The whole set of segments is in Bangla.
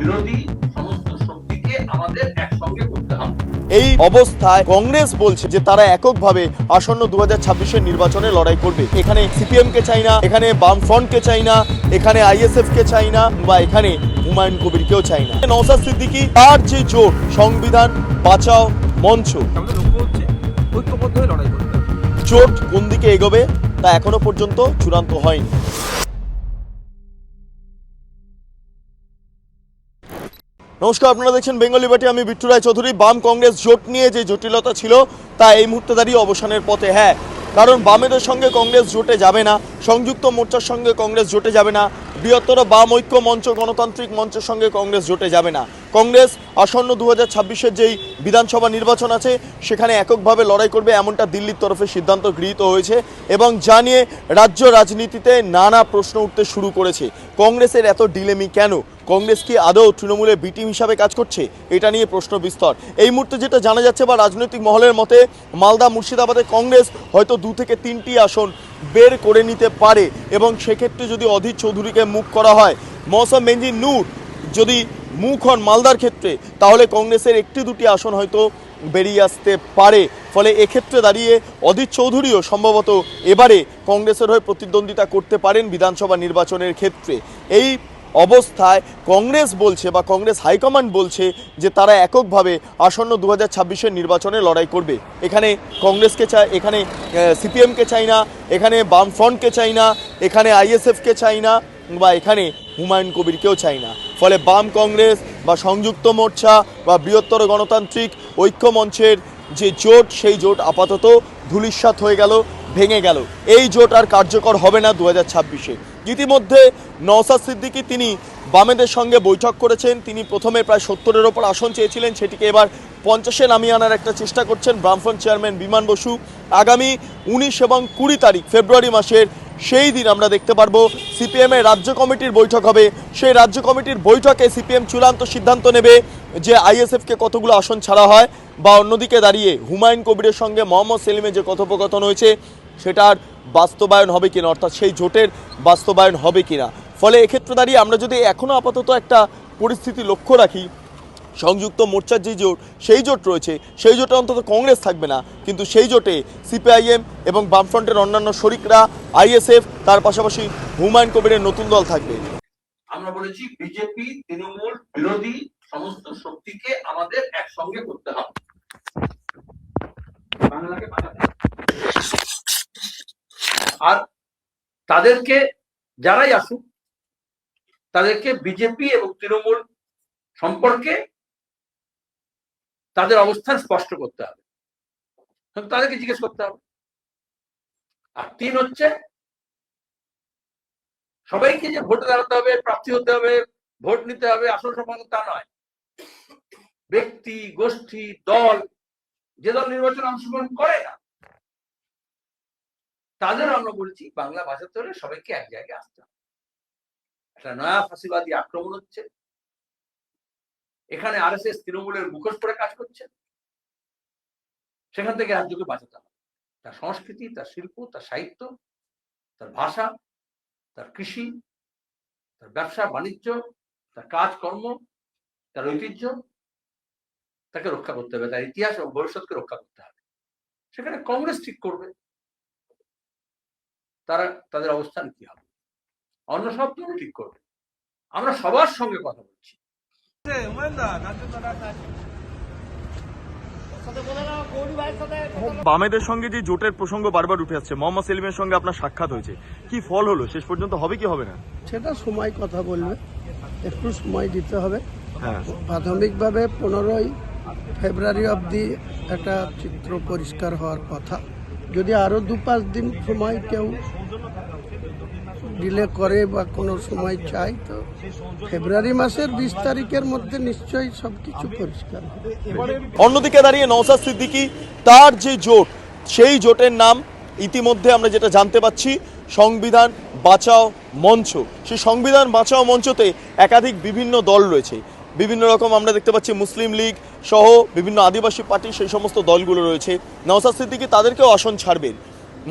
বিরোধী সমস্ত শক্তিকে আমাদের একসঙ্গে করতে হবে। এই অবস্থায় কংগ্রেস বলছে যে তারা এককভাবে আসন্ন 2026-এর নির্বাচনে লড়াই করবে। এখানে সিপিএম কে চাই না, এখানে বামফ্রন্ট কে চাই না, এখানে আইএসএফ কে চাই না, বা এখানে হুমায়ুন কবিরকেও চাই না। নওশাদ সিদ্দিকী তার যে জোট সংবিধান বাঁচাও মঞ্চ, আমাদের লক্ষ্য হচ্ছে ঐক্যবদ্ধ হয়ে লড়াই করতে হবে। জোট কোন দিকে এগোবে তা এখনো পর্যন্ত চূড়ান্ত হয়নি। নমস্কার, আপনারা দেখছেন বেঙ্গল লিবার্টি, আমি বিট্টু রায় চৌধুরী। বাম কংগ্রেস জোট নিয়ে যে জটিলতা ছিল তা এই মুহূর্তে দাঁড়িয়ে অবসানের পথে। হ্যাঁ, কারণ বামেদের সঙ্গে কংগ্রেস জোটে যাবে না, সংযুক্ত মোর্চার সঙ্গে কংগ্রেস জোটে যাবে না, বৃহত্তর বাম ঐক্য মঞ্চ গণতান্ত্রিক মঞ্চের সঙ্গে কংগ্রেস জোটে যাবে না। কংগ্রেস আসন্ন 2026-এর যেই বিধানসভা নির্বাচন আছে সেখানে এককভাবে লড়াই করবে, এমনটা দিল্লির তরফে সিদ্ধান্ত গৃহীত হয়েছে, এবং যা নিয়ে রাজ্য রাজনীতিতে নানা প্রশ্ন উঠতে শুরু করেছে। কংগ্রেসের এত ডিলেমি কেন? কংগ্রেস কি আদৌ তৃণমূলের বি টিম হিসাবে কাজ করছে? এটা নিয়ে প্রশ্ন বিস্তর। এই মুহূর্তে যেটা জানা যাচ্ছে বা রাজনৈতিক মহলের মতে, মালদা মুর্শিদাবাদে কংগ্রেস হয়তো 2 থেকে 3টি আসন বের করে নিতে পারে, এবং সেক্ষেত্রে যদি অধীর চৌধুরীকে মুখ করা হয়, মৌসম মেনজি নূর যদি মুখ হন মালদার ক্ষেত্রে, তাহলে কংগ্রেসের 1-2টি আসন হয়তো বেরিয়ে আসতে পারে। ফলে এক্ষেত্রে দাঁড়িয়ে অধীর চৌধুরীও সম্ভবত এবারে কংগ্রেসের হয়ে প্রতিদ্বন্দ্বিতা করতে পারেন বিধানসভা নির্বাচনের ক্ষেত্রে। এই অবস্থায় কংগ্রেস বলছে বা কংগ্রেস হাইকমান্ড বলছে যে তারা এককভাবে আসন্ন 2026-এর নির্বাচনে লড়াই করবে। এখানে কংগ্রেসকে চায়, এখানে সিপিএমকে চাই না, এখানে বামফ্রন্টকে চাই না, এখানে আইএসএফকে চাই না, বা এখানে হুমায়ুন কবিরকেও চাই না। ফলে বাম কংগ্রেস বা সংযুক্ত মোর্চা বা বৃহত্তর গণতান্ত্রিক ঐক্য মঞ্চের যে জোট, সেই জোট আপাতত ধূলিসাৎ হয়ে গেল, ভেঙে গেল। এই জোট আর কার্যকর হবে না 2026-এ। ইতিমধ্যে নওশাদ সিদ্দিকী তিনি বামেদের সঙ্গে বৈঠক করেছেন। তিনি প্রথমে প্রায় 70-এর ওপর আসন চেয়েছিলেন, সেটিকে এবার 50-এ নামিয়ে আনার একটা চেষ্টা করছেন বামফ্রন্ট চেয়ারম্যান বিমান বসু। আগামী 19 এবং 20 তারিখ ফেব্রুয়ারি মাসের সেই দিন আমরা দেখতে পারবো সিপিএমের রাজ্য কমিটির বৈঠক হবে। সেই রাজ্য কমিটির বৈঠকে সিপিএম চূড়ান্ত সিদ্ধান্ত নেবে যে আইএসএফকে কতগুলো আসন ছাড়া হয়, বা অন্যদিকে দাঁড়িয়ে হুমায়ুন কবিরের সঙ্গে মোহাম্মদ সেলিমের যে কথোপকথন হয়েছে সেটার বাস্তবায়ন হবে কিনা, অর্থাৎ সেই জোটের বাস্তবায়ন হবে কিনা। ফলে এক্ষেত্রে দাঁড়িয়ে আমরা যদি এখনও আপাতত একটা পরিস্থিতি লক্ষ্য রাখি, সংযুক্ত মোর্চার যে জোট, সেই জোট রয়েছে, সেই জোটে অন্তত কংগ্রেস থাকবে না, কিন্তু সেই জোটে সিপিআইএম এবং বামফ্রন্টের অন্যান্য শরিকরা, আইএসএফ, তার পাশাপাশি হুমায়ুন কবিরের নতুন দল থাকবে। আমরা বলেছি বিজেপি তৃণমূল বিরোধী সমস্ত শক্তিকে আমাদের একসঙ্গে করতে হবে, বাংলাকে বাঁচাতে হবে। আর তাদেরকে, যারাই আসুক, তাদেরকে বিজেপি এবং তৃণমূল সম্পর্কে তাদের অবস্থান স্পষ্ট করতে হবে, তাদেরকে জিজ্ঞেস করতে হবে। আর 3 হচ্ছে সবাইকে যে ভোটে দাঁড়াতে হবে, প্রার্থী হতে হবে, ভোট নিতে হবে, আসল সম্পর্ক তা নয়। ব্যক্তি, গোষ্ঠী, দল, যে দল নির্বাচনে অংশগ্রহণ করে না, তাদের আমরা বলছি বাংলা বাঁচাতে হলে সবাইকে এক জায়গায় আসতে হবে। একটা নয়া ফাঁসিবাদী আক্রমণ হচ্ছে, এখানে আরএসএস তৃণমূলের মুখোশ পরে কাজ করছে। সেখান থেকে রাজ্যকে বাঁচাতে হবে, তার সংস্কৃতি, তার শিল্প, তার সাহিত্য, তার ভাষা, তার কৃষি, তার ব্যবসা বাণিজ্য, তার কাজকর্ম, তার ঐতিহ্য, তাকে রক্ষা করতে হবে, তার ইতিহাস এবং ভবিষ্যৎকে রক্ষা করতে হবে। সেখানে কংগ্রেস ঠিক করবে তারা তাদের অবস্থান কি হবে, অন্য সব দল ঠিক করবে। আমরা সবার সঙ্গে কথা বলছি। বামেদের সঙ্গে যে জোটের প্রসঙ্গ বারবার উঠে আসছে, মোহাম্মদ সেলিমের সঙ্গে আপনার সাক্ষাৎ হয়েছে, কি ফল হলো শেষ পর্যন্ত, হবে কি হবে না? সেটা সময় কথা বলবে, একটু সময় দিতে হবে। হ্যাঁ, প্রাথমিকভাবে 15ই ফেব্রুয়ারি অবধি একটা চিত্র পরিষ্কার হওয়ার কথা। যদি আরও 2-5 দিন সময় কেউ ডিলে করে বা কোনো সময় চাই, তো ফেব্রুয়ারি মাসের 20 তারিখের মধ্যে নিশ্চয়ই সব কিছু পরিষ্কার হবে। অন্যদিকে দাঁড়িয়ে নওশাদ সিদ্দিকী তার যে জোট, সেই জোটের নাম ইতিমধ্যে আমরা যেটা জানতে পাচ্ছি সংবিধান বাঁচাও মঞ্চ। সেই সংবিধান বাঁচাও মঞ্চতে একাধিক বিভিন্ন দল রয়েছে, বিভিন্ন রকম আমরা দেখতে পাচ্ছি মুসলিম লীগ সহ বিভিন্ন আদিবাসী পার্টি, সেই সমস্ত দলগুলো রয়েছে। নওশাদ সিদ্দিকী তাদেরকেও আসন ছাড়বেন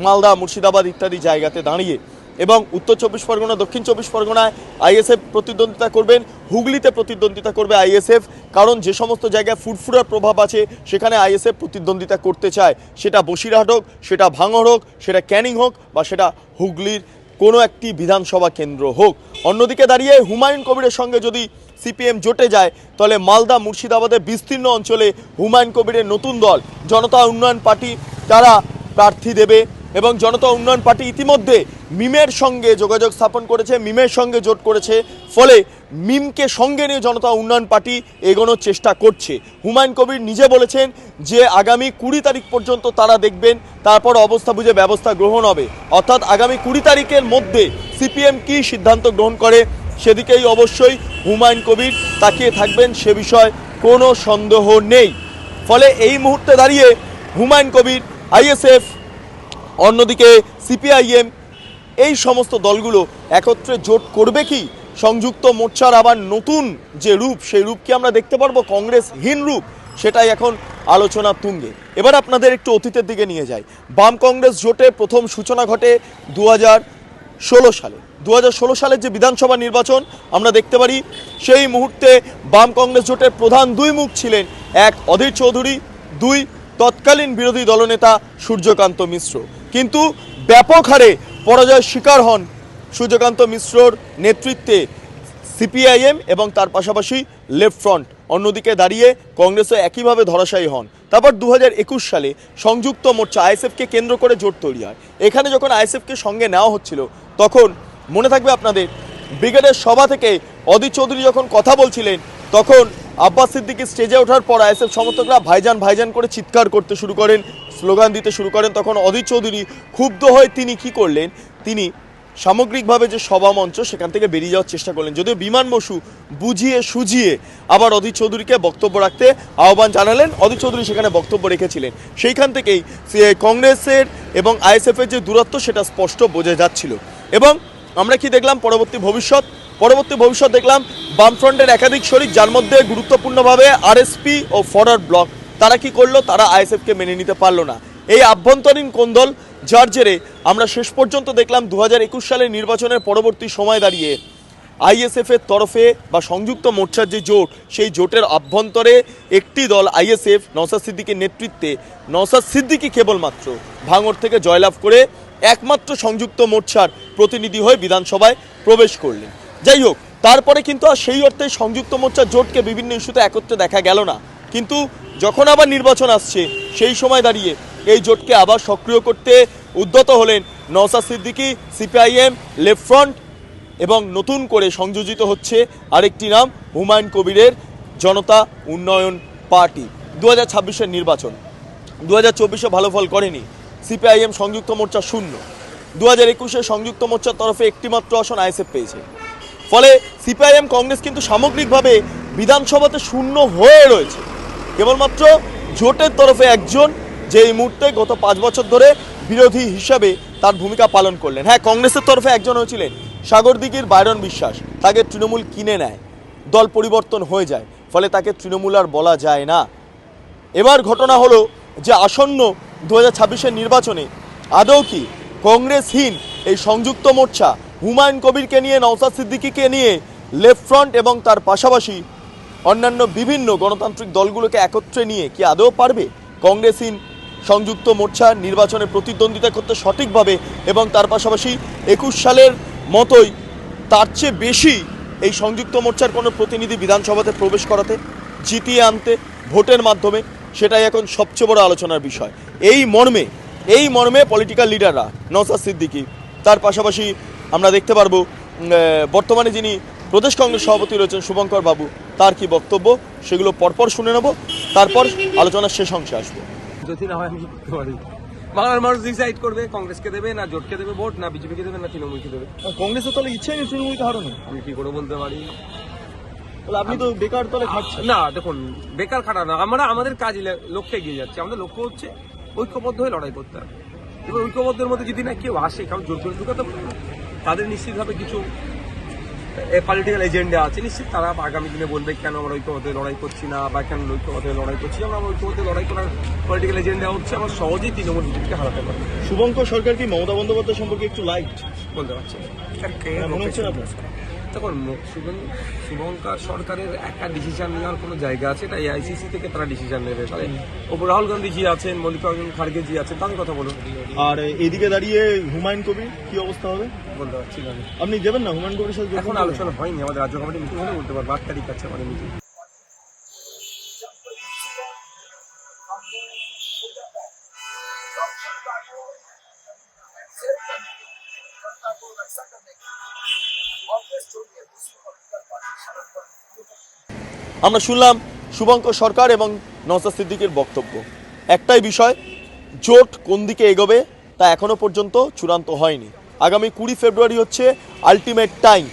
মালদা, মুর্শিদাবাদ ইত্যাদি জায়গাতে দাঁড়িয়ে। এবং উত্তর 24 পরগনা, দক্ষিণ 24 পরগনায় আইএসএফ প্রতিদ্বন্দ্বিতা করবেন, হুগলিতে প্রতিদ্বন্দ্বিতা করবে আইএসএফ, কারণ যে সমস্ত জায়গায় ফুরফুরার প্রভাব আছে সেখানে আইএসএফ প্রতিদ্বন্দ্বিতা করতে চায়, সেটা বসিরহাট হোক, সেটা ভাঙড় হোক, সেটা ক্যানিং হোক, বা সেটা হুগলির কোনো একটি বিধানসভা কেন্দ্র হোক। অন্যদিকে দাঁড়িয়ে হুমায়ুন কবিরের সঙ্গে যদি সিপিএম জোটে যায়, তাহলে মালদা, মুর্শিদাবাদের বিস্তীর্ণ অঞ্চলে হুমায়ুন কবিরের নতুন দল জনতা উন্নয়ন পার্টি তারা প্রার্থী দেবে, এবং জনতা উন্নয়ন পার্টি ইতিমধ্যে মিমের সঙ্গে যোগাযোগ স্থাপন করেছে, মিমের সঙ্গে জোট করেছে, ফলে মিমকে সঙ্গে নিয়ে জনতা উন্নয়ন পার্টি এগোনোর চেষ্টা করছে। হুমায়ুন কবির নিজে বলেছেন যে আগামী 20 তারিখ পর্যন্ত তারা দেখবেন, তারপর অবস্থা বুঝে ব্যবস্থা গ্রহণ হবে। অর্থাৎ আগামী 20 তারিখের মধ্যে সিপিএম কী সিদ্ধান্ত গ্রহণ করে সেদিকেই অবশ্যই হুমায়ুন কবির তাকিয়ে থাকবেন, সে বিষয়ে কোনো সন্দেহ নেই। ফলে এই মুহূর্তে দাঁড়িয়ে হুমায়ুন কবির, আইএসএফ, অন্যদিকে সিপিআইএম, এই সমস্ত দলগুলো একত্রে জোট করবে কি? সংযুক্ত মোর্চার আবার নতুন যে রূপ, সেই রূপ কি আমরা দেখতে পারবো, কংগ্রেসহীন রূপ? সেটাই এখন আলোচনা তুঙ্গে। এবার আপনাদের একটু অতীতের দিকে নিয়ে যাই। বাম কংগ্রেস জোটের প্রথম সূচনা ঘটে 2016 সালে। 2016 সালের যে বিধানসভা নির্বাচন আমরা দেখতে পারি, সেই মুহূর্তে বাম কংগ্রেস জোটের প্রধান দুই মুখ ছিলেন, এক অধীর চৌধুরী, দুই তৎকালীন বিরোধী দলনেতা সূর্যকান্ত মিশ্র। কিন্তু ব্যাপক হারে পরাজয়ের শিকার হন সূর্যকান্ত মিশ্রর নেতৃত্বে সিপিআইএম এবং তার পাশাপাশি লেফট ফ্রন্ট। অন্যদিকে দাঁড়িয়ে কংগ্রেসও একইভাবে ধরাশায়ী হন। তারপর 2021 সালে সংযুক্ত মোর্চা আইএসএফকে কেন্দ্র করে জোট তৈরি হয়। এখানে যখন আইএসএফকে সঙ্গে নেওয়া হচ্ছিল, তখন মনে থাকবে আপনাদের, ব্রিগেডের সভা থেকে অধীর চৌধুরী যখন কথা বলছিলেন, তখন আব্বাস সিদ্দিকী স্টেজে ওঠার পর আইএসএফ সমর্থকরা ভাইজান ভাইজান করে চিৎকার করতে শুরু করেন, স্লোগান দিতে শুরু করেন। তখন অধীর চৌধুরী ক্ষুব্ধ হয়ে তিনি কি করলেন, তিনি সামগ্রিকভাবে যে সভামঞ্চ সেখান থেকে বেরিয়ে যাওয়ার চেষ্টা করলেন। যদিও বিমান বসু বুঝিয়ে সুঝিয়ে আবার অধীর চৌধুরীকে বক্তব্য রাখতে আহ্বান জানালেন, অধীর চৌধুরী সেখানে বক্তব্য রেখেছিলেন। সেইখান থেকেই কংগ্রেসের এবং আইএসএফের যে দূরত্ব সেটা স্পষ্ট বোঝা যাচ্ছিল। এবং আমরা কি দেখলাম পরবর্তী ভবিষ্যৎ দেখলাম বামফ্রন্টের একাধিক শরিক, যার মধ্যে গুরুত্বপূর্ণভাবে আরএসপি ও ফরওয়ার্ড ব্লক, তারা কি করলো, তারা আইএসএফকে মেনে নিতে পারলো না। এই আভ্যন্তরীণ কোন্দল, যার জেরে আমরা শেষ পর্যন্ত দেখলাম 2021 সালের নির্বাচনের পরবর্তী সময় দাঁড়িয়ে আইএসএফের তরফে বা সংযুক্ত মোর্চার যে জোট, সেই জোটের আভ্যন্তরে একটি দল আইএসএফ নওশাদ সিদ্দিকীর নেতৃত্বে, নওশাদ সিদ্দিকী কেবলমাত্র ভাঙড় থেকে জয়লাভ করে একমাত্র সংযুক্ত মোর্চার প্রতিনিধি হয়ে বিধানসভায় প্রবেশ করলেন। যাই হোক, তারপরে কিন্তু আর সেই অর্থে সংযুক্ত মোর্চার জোটকে বিভিন্ন ইস্যুতে একত্রে দেখা গেল না। কিন্তু যখন আবার নির্বাচন আসছে, সেই সময় দাঁড়িয়ে এই জোটকে আবার সক্রিয় করতে উদ্যত হলেন Naushad Siddiqui, CPIM, left front, এবং নতুন করে সংযোজিত হচ্ছে আরেকটি নাম, হুমায়ুন কবিরের জনতা উন্নয়ন পার্টি। 2026-এর নির্বাচন, 2024-এ ভালো ফল করেনি সিপিআইএম, সংযুক্ত মোর্চা 0। 2021-এ সংযুক্ত মোর্চার তরফে একটিমাত্র আসন আইএসএফ পেয়েছে। ফলে সিপিআইএম কংগ্রেস কিন্তু সামগ্রিকভাবে বিধানসভাতে শূন্য হয়ে রয়েছে। কেবলমাত্র জোটের তরফে একজন, যে এই মুহূর্তে গত 5 বছর ধরে বিরোধী হিসাবে তার ভূমিকা পালন করলেন। হ্যাঁ, কংগ্রেসের তরফে একজন হয়েছিলেন সাগরদিঘির বাইরন বিশ্বাস, তাকে তৃণমূল কিনে নেয়, দল পরিবর্তন হয়ে যায়, ফলে তাকে তৃণমূল আর বলা যায় না। এবার ঘটনা হলো যে আসন্ন 2026-এর নির্বাচনে আদৌ কি কংগ্রেসহীন এই সংযুক্ত মোর্চা হুমায়ুন কবিরকে নিয়ে, নওশাদ সিদ্দিকীকে নিয়ে, লেফট ফ্রন্ট এবং তার পাশাপাশি অন্যান্য বিভিন্ন গণতান্ত্রিক দলগুলোকে একত্রে নিয়ে কি আদৌ পারবে কংগ্রেসহীন সংযুক্ত মোর্চা নির্বাচনে প্রতিদ্বন্দ্বিতা করতে সঠিকভাবে, এবং তার পাশাপাশি 21 সালের মতোই তার চেয়ে বেশি এই সংযুক্ত মোর্চার কোনো প্রতিনিধি বিধানসভাতে প্রবেশ করাতে, জিতিয়ে আনতে ভোটের মাধ্যমে? সেটাই এখন সবচেয়ে বড় আলোচনার বিষয়। এই মর্মে পলিটিক্যাল লিডাররা, নওশাদ সিদ্দিকী, তার পাশাপাশি আমরা দেখতে পারবো বর্তমানে যিনি প্রদেশ কংগ্রেস সভাপতি রয়েছেন শুভঙ্কর বাবু, তার কি বক্তব্য, সেগুলো পরপর শুনে নেব, তারপর আলোচনার শেষ অংশে আসবো। যদি না হয় আমি করতে পারি, বাংলার মানুষ ডিসাইড করবে কংগ্রেসকে দেবে না জোটকে দেবে ভোট, না বিজেপিকে দেবে না তৃণমূলকে দেবে। কংগ্রেসের তাহলে ইচ্ছাই নেই তৃণমূলকে হারানো? আমি কি করে বলতে পারি? তাহলে আপনি তো বেকার তলে খাটছেন। না, দেখুন, বেকার খাটানো, আমরা আমাদের কাজ লক্ষ্যে এগিয়ে যাচ্ছি। আমাদের লক্ষ্য হচ্ছে ঐক্যবদ্ধ হয়ে লড়াই করতে হবে। এবার ঐক্যবদ্ধের মধ্যে যদি না কেউ আসে, কারণ জোর করে ঢুকাতে পারবে না, তাদের নিশ্চিতভাবে কিছু পলিটিক্যাল এজেন্ডা আছে, নিশ্চিত তারা আগামী দিনে বলবে কেন আমরা ঐক্যবদ্ধ লড়াই করছি না বা কেন ঐক্যবদ্ধ লড়াই করছি। আমরা ঐক্যবদ্ধ লড়াই করার পলিটিক্যাল এজেন্ডা হচ্ছে আমরা সহজেই তৃণমূল বিজেপিকে হারাতে পারি। শুভঙ্কর সরকার কি মমতা বন্দ্যোপাধ্যায় সম্পর্কে একটু লাইট বলতে পারছি না। মনে হচ্ছে না আপনার? দেখুন, শুভঙ্কর সরকারের একটা ডিসিশন নেওয়ার কোনো জায়গা আছে, এটা এআইসিসি থেকে তারা ডিসিশন নেবে। তাহলে ওপর রাহুল গান্ধী জি আছেন, মল্লিকার্জুন খাড়গে জি আছেন, তাদের কথা বলুন। আর এদিকে দাঁড়িয়ে হুমায়ুন কবির কি অবস্থা হবে বলতে পারছি না, আপনি দেবেন না হুমায়ুন কবির সাথে? এখন আলোচনা হয়নি, আমাদের রাজ্য কমিটি মিটিং হলে বলতে পারবো। 8 তারিখ আছে আমাদের মিটিং। আমরা শুনলাম শুভঙ্কর সরকার এবং নওশাদ সিদ্দিকীর বক্তব্য। একটাই বিষয়, জোট কোন দিকে এগোবে তা এখনো পর্যন্ত চূড়ান্ত হয়নি। আগামী 20 ফেব্রুয়ারি হচ্ছে আলটিমেট টাইম,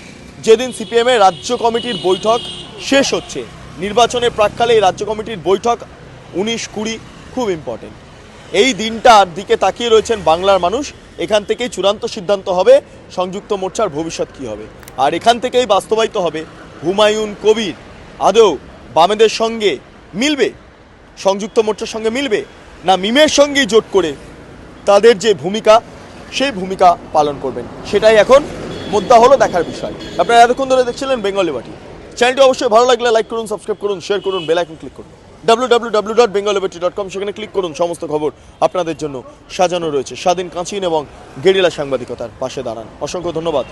যেদিন সিপিএমের রাজ্য কমিটির বৈঠক শেষ হচ্ছে। নির্বাচনের প্রাক্কালে এই রাজ্য কমিটির বৈঠক 19-20 খুব ইম্পর্টেন্ট। এই দিনটার দিকে তাকিয়ে রয়েছেন বাংলার মানুষ। এখান থেকেই চূড়ান্ত সিদ্ধান্ত হবে সংযুক্ত মোর্চার ভবিষ্যৎ কী হবে, আর এখান থেকেই বাস্তবায়িত হবে হুমায়ুন কবির আদৌ বামেদের সঙ্গে মিলবে, সংযুক্ত মোর্চার সঙ্গে মিলবে, না মিমের সঙ্গেই জোট করে তাদের যে ভূমিকা সেই ভূমিকা পালন করবেন, সেটাই এখন মুদ্রা হলো দেখার বিষয়। আপনারা এতক্ষণ ধরে দেখছিলেন বেঙ্গলি বাটি। চ্যানেলটি অবশ্যই ভালো লাগলে লাইক করুন, সাবস্ক্রাইব করুন, শেয়ার করুন, বেল আইকন ক্লিক করুন। www.bengalibati.com, সেখানে ক্লিক করুন। সমস্ত খবর আপনাদের জন্য সাজানো রয়েছে। স্বাধীন, কাঁচিন এবং গেরিলা সাংবাদিকতার পাশে দাঁড়ান। অসংখ্য ধন্যবাদ।